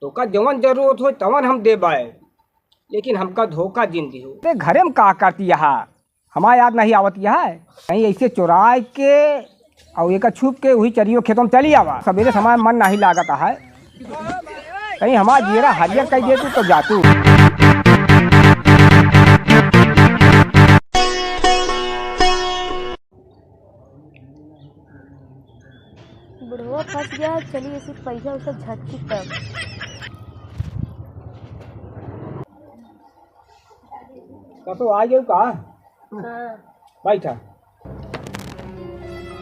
तो का जवन जरूरत हो तवन हम दे बाए, लेकिन हमका धोखा जिंदी हो। ते घरे में का करती है हमारा याद नहीं आवत है, कहीं ऐसे चुराए के और एक छुप के वही चरियो खेतों में चली आवा। सवेरे समय मन नहीं लागता है, कहीं हमारा जीरा हरियर कह दे तू तो जातू। बुढ़वा फंस गया। चलिए इसे पैसा वैसा झटकी तब। तो आ जाओ का हाँ बैठा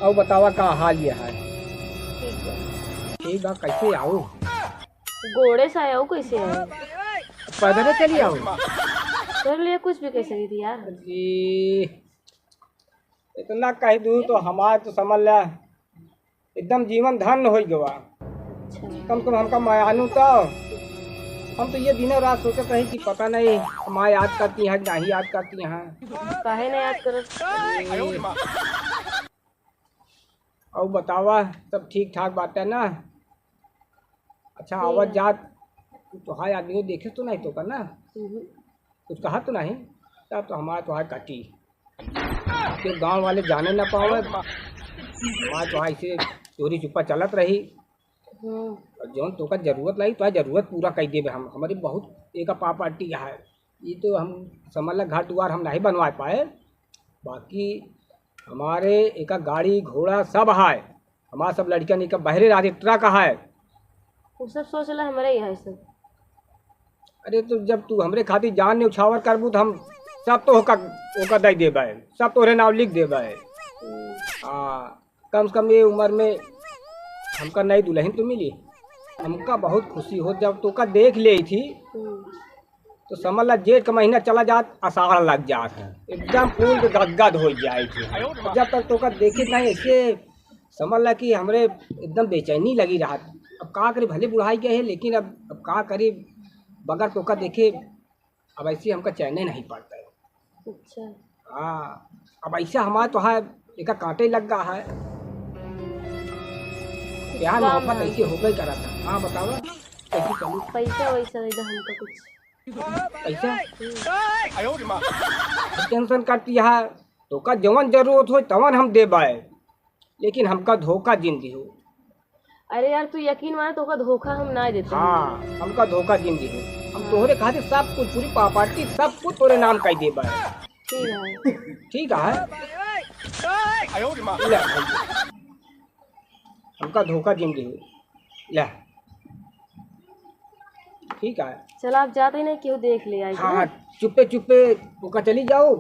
और बतावा का हाल ये है। ठीक है। ठीक बा, कैसे आओ? घोड़े से आया हो कैसे है? पैदल चली आओ? तेरे लिए कुछ भी कैसे दी थी यार। जी इतना कह दूँ तो हमारा तो समझ ला एकदम जीवन धन्य हो गवा। अच्छा कम से कम हमका मायानू तो हम तो ये दिनों रात सोचते रही कि पता नहीं हमारा याद करती है नहीं याद करती हैं। काहे ना याद करो। और बतावा सब ठीक ठाक बात है ना? अच्छा आवाज जात तो हाय आदमी देखे तो नहीं तो करना कुछ कहा तो नहीं, तब तो हमारा तो है कटी फिर गांव वाले जाने ना पावे। हमारा तो ऐसे चोरी छुपा चलत रही और जौन तो का जरूरत नहीं तो जरूरत पूरा कर देवे। हम हमारी बहुत एक पार्टी है, ये तो हम समझ ला घर द्वार हम नहीं बनवा पाए, बाकी हमारे एक गाड़ी घोड़ा सब है। हमारा सब लड़कियां एक बहरे राधे ट्रक है। वो सब सोच ला हमारे ही है सब। अरे तो जब तू हमरे खातिर जान न्यौछावर करबू तो हम सब तो ओका दे देबे, सब तोरे नाम लिख देबे। कम से कम ये उम्र में हमका नई दुल्हन तो मिली, हमका बहुत खुशी हो। जब तो का देख ले थी तो समझ ला जेठ का महीना चला जात आषाढ़ लग जात है, एकदम फूल के गदगद हो जाए थी। जब तक तो का देखे नहीं ऐसे समझ ला कि हमरे एकदम बेचैनी लगी रहा। अब का करे, भले बुढ़ाई गए है लेकिन अब का करे बगैर तो का देखे अब ऐसे हमका चैन नहीं पड़ता है। अच्छा हाँ अब ऐसा हमारा तो है एक कांटे लग गया है। प्यार मोहब्बत ऐसे हो गई करा था। हाँ बताओ कैसी चलू? पैसा वैसा दे दो हमको कुछ ऐसा टेंशन करती है तो का जवन जरूरत हो तवन हम दे बाए, लेकिन हमका धोखा जिंदी हो। अरे यार तू यकीन मार तो का धोखा हम ना देते। हाँ हमका धोखा जिंदी हो। हम तोहरे खातिर सब कुछ पूरी प्रॉपर्टी सब कुछ तोरे नाम कर दे बाए। ठीक है ठीक है ले, हमका धोखा जिंदी हो ले। ठीक है चल आप जाते ही नहीं क्यों देख ले आई। हाँ चुप्पे चुप्पे ओका चली जाओ।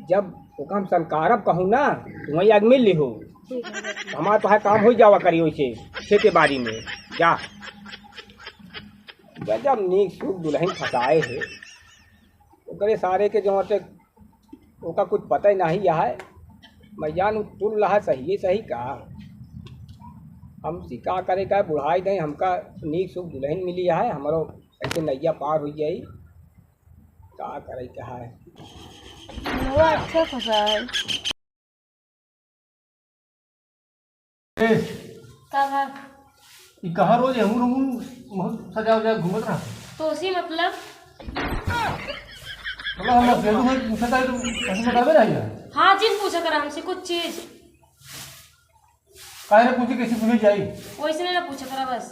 जब ओका हम संकारब कहूँ ना तो वही आग मिल ली हो। हमारा तो है काम हो जावा करी वैसे खेती बाड़ी में जा। जब नीक सुख दुल्हन फंसाए है ओकरे सारे के जो ओका कुछ पता ही नहीं है। मैं जान तुल रहा सही सही का हम का करे का बुढ़ाई दें हमका नीक सुख दुल्हन मिली है। हमारो ऐसे नैया पार हो जाई का करे का है। वो अच्छा फंसा है। का भा ये कहाँ रोज हम बहुत सजा उजा घूमत रहा तो उसी मतलब हम फ्रेंड में पूछा था तो कैसे बतावे रही है। हाँ जी पूछा कर हमसे कुछ चीज काहे ने पूछी कैसे पूछी जाई वैसे ना पूछा करा बस।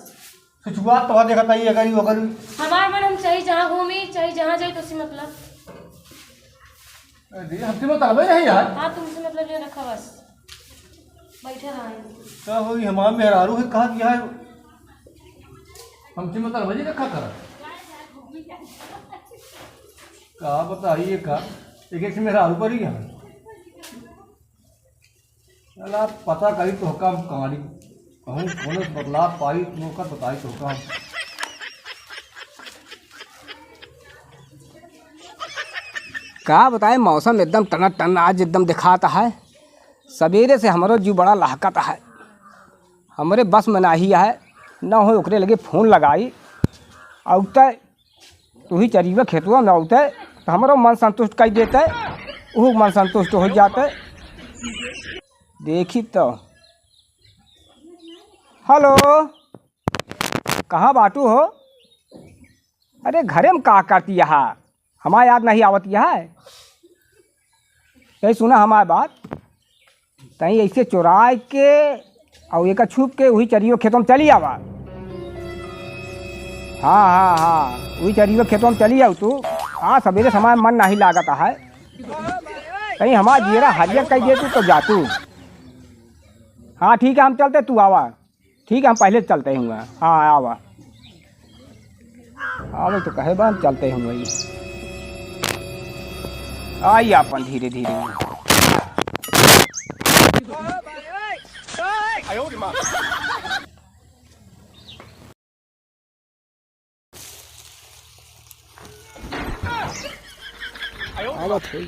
शुरुआत तो देखा था ये अगर हमारे मन हम चाहे जहाँ घूमी चाहे जहाँ जाए तो उसी मतलब। हमसे बतावे रही यार। हाँ तुमसे मतलब ले रखा बस बैठे रहा क्या हो हमारा मेहरारू है कहा किया है हमसे मतलब वही रखा कर कहा बताइए का एक से मेहरारू पर ही है। चल आप पता करी तो होका कहानी कहूँ कौन बदलाव पाई तो का बताई तो होका। का बताए मौसम एकदम टना टन आज एकदम दिखाता है। सवेरे से हमारो जीव बड़ा लहकत है, हमारे बस में नहीं है न हो ओकरे लगे फ़ोन लगाई औते तू ही चरीबे खेतुआ में औते तो हमारो मन संतुष्ट कर देते, वो मन संतुष्ट हो जाते। देखी तो हेलो कहाँ बाटू हो? अरे घरे में का करती है, हमारे याद नहीं आवत है। तही सुना हमारी बात, तही ऐसे चुरा के और एक छुप के वही चरियो खेतों में चली आवा। हाँ हाँ हाँ, वही चरियो खेतों में चली आओ तू। हाँ सवेरे समय मन नहीं लागता है, कहीं हमारा जीरा हरियर कह दे तू तो जा तू। हाँ ठीक है हम चलते, तू आवा। ठीक है हम पहले चलते हुए। हाँ आवा आवे तो कहे बा चलते हुए ही आइए अपन धीरे धीरे। आवत हुई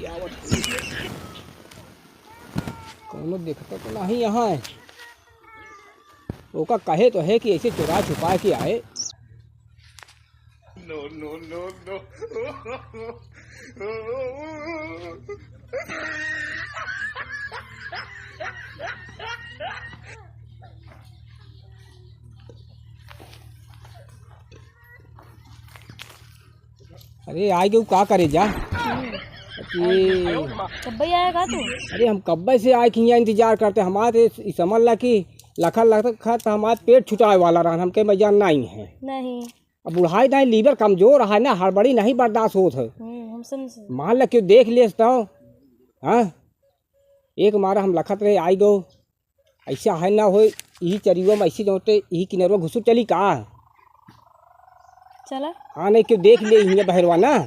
कोनो देखता तो नहीं यहाँ है। ओका कहे तो है कि ऐसे चुरा छुपा के आए। नो नो नो नो अरे आए गए का करे जा। कब भाई आएगा तू? अरे हम कब्बे से आए कि यहाँ इंतजार करते हमारे समझ ला कि लखा लखा तो हमारे पेट छुटाए वाला रहा, हमके मजा नहीं है। नहीं अब बुढ़ाई नहीं, लीवर कमजोर है ना, हड़बड़ी नहीं बर्दाश्त होत है। हम समझ। मान ला क्यों देख ले तो हाँ एक मारा हम लखत रहे आई गो। ऐसा है ना हो यही चरियो में ऐसी जोते यही किनरवा घुसू चली का। चला हाँ नहीं क्यों देख ले यही बहरवा ना।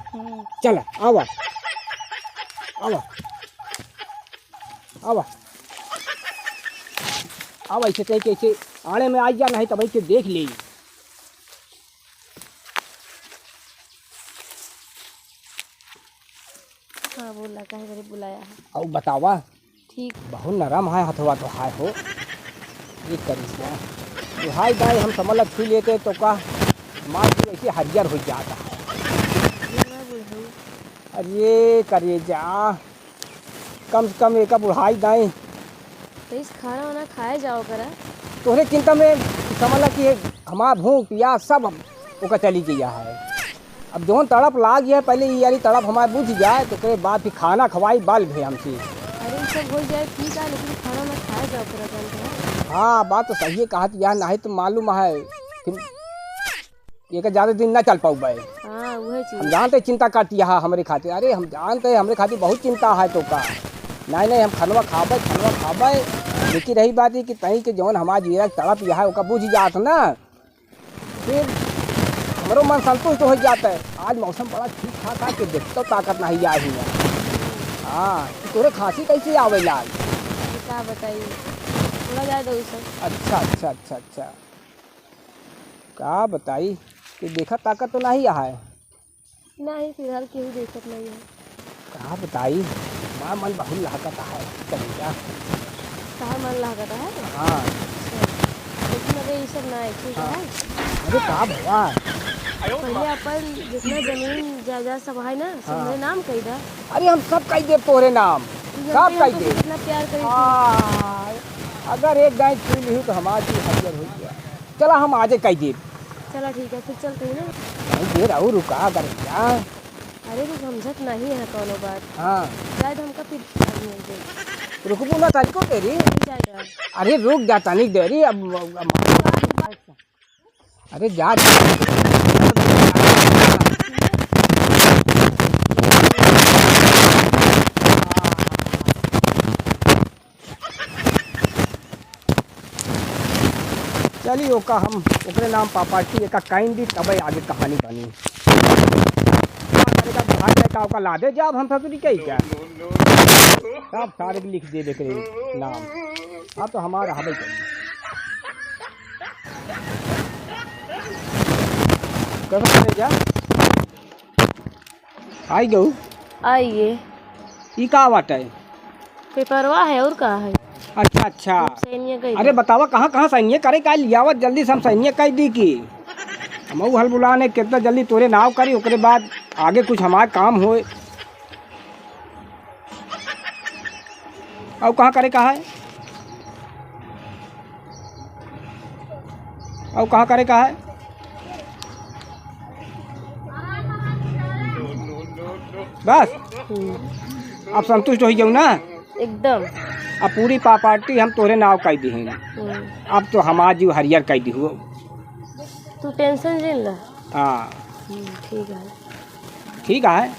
चला आवा आवा आवा आवा, ऐसे कहीं कैसे आने में आ जा, नहीं तो भाई क्यों देख ले। हाँ बोला कहे बड़े बुलाया है। और बतावा ठीक बहुत नरम है हथवा तो हाय हो ये करिश्मा। दुहाई दाई हम समझ लग छू लेते तो का माँ की ऐसे हरियर हो जाता है। अरे करिए जा कम से कम एक बुढ़ाई दाई तो इस खाना वाना खाए जाओ करा। तोहरे चिंता में समझ ला कि हमारा भूख प्यास सब ओका चली गया है। अब जोन तड़प लाग गया पहले ये यारी तड़प हमारे बुझ जाए तो के बाद फिर खाना खवाई बाल भी हमसे। अरे ये सब हो जाए ठीक है, लेकिन खाना ना खाए जाओ करा जानते। हाँ बात तो सही है, कहा यार नहीं तो मालूम है फिर एक ज़्यादा दिन ना चल पाऊ भाई। हाँ वही चीज हम जानते चिंता करती है हमारे खातिर। अरे हम जानते हैं हमारे खातिर बहुत चिंता है तो का नहीं नहीं हम खनवा खाबे। लेकिन रही बात है कि तहीं के जौन हमारा जीरा तड़प यह है ओका बुझ जात ना, फिर हमारो मन संतुष्ट हो जाता है। आज मौसम बड़ा ठीक ठाक है कि देखते ताकत नहीं आई है। हाँ तोरे खांसी कैसे आवेला? क्या बताइए, थोड़ा ज़्यादा सब। अच्छा अच्छा अच्छा अच्छा क्या बताई कि देखा ताकत तो नहीं है। नहीं फिलहाल केहू देखत नहीं है। क्या बताई माँ मन बहुत लहकता है करेगा। कहाँ मन लागता है। हाँ लेकिन अरे ये सब ना ठीक है। अरे कहाँ भैया पहले अपन जितना जमीन जायदाद सब है ना सब मेरे नाम कही दा। अरे हम सब कही दे तोरे नाम सब कही दे। कितना प्यार करी। अगर एक गाय छू ली तो हमारी हरियर हो गया। चला हम आजे कही दे। चला ठीक है फिर चलते हैं ना। नहीं देर और रुका कर क्या। अरे तो समझत नहीं है कोनो बात। हाँ शायद हमका फिर रुकबू ना तारीखो तेरी। जाएगा। अरे रुक जाता नहीं देरी अब अरे जा चलिए ओका हम ओकरे नाम पापाटी एक काइन तब आगे कहानी बनी। का ओका ला दे जब हम ससुरी कही क्या सब सारे लिख दे देखे नाम। अब तो हमारा हवे चाहिए कैसे जा आई गऊ आइए ई का बात है। पेपरवा है और का है। अच्छा अच्छा सैन्य गई। अरे बतावा कहाँ कहाँ सैन्य करे का लियावत जल्दी से हम सैन्य कह दी की हम हल बुलाने कितना जल्दी तोरे नाव करी ओकरे बाद आगे कुछ हमारे काम होए। और कहाँ करे का है और कहाँ करे का है। बस हम्म, अब संतुष्ट हो जाऊ ना। एकदम। अब पूरी प्रॉपर्टी हम तोरे नाव कर दी हैं। अब तो हमार जीव हरियर कर दी हो। तू टेंशन ले ला। हाँ ठीक है। ठीक है,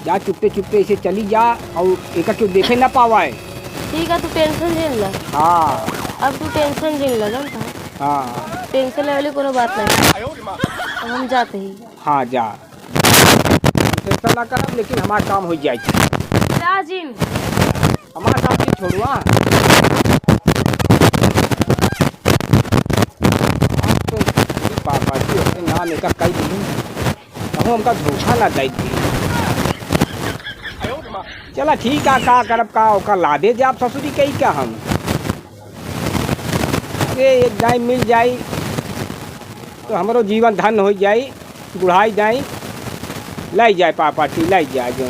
जा चुपते चुपते इसे चली जा और एक क्यों देखे ना पावाए। ठीक है, तू टेंशन ले ला। हाँ अब तू टेंशन ले ला ना। हाँ टेंशन लेने वाली कोनो बात नहीं। अब हम जाते ही। हाँ जा, टेंशन ना करब, लेकिन हमारा काम हो जाए। जा जिन। हमारा साथ ही छोड़ुआ। प्रॉपर्टी अपने नाम एक कई दी, हमका धोखा ना दे दी। चला ठीक है, का करब का ओका ला दे जाब ससुरी कही क्या हम। अरे एक गाय मिल जाई तो हमारो जीवन धन हो जाई, बुढ़ाई जाई, लाई जाए प्रॉपर्टी, लाई जाए जो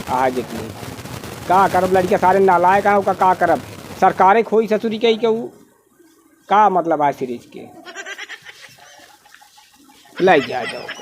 आ जितनी। का करब, लड़के सारे नालायक हैं, ओका का करब। सरकारें खोई ससुरी कही के ऊ का मतलब है सीरीज के, लाई जाए जाओ।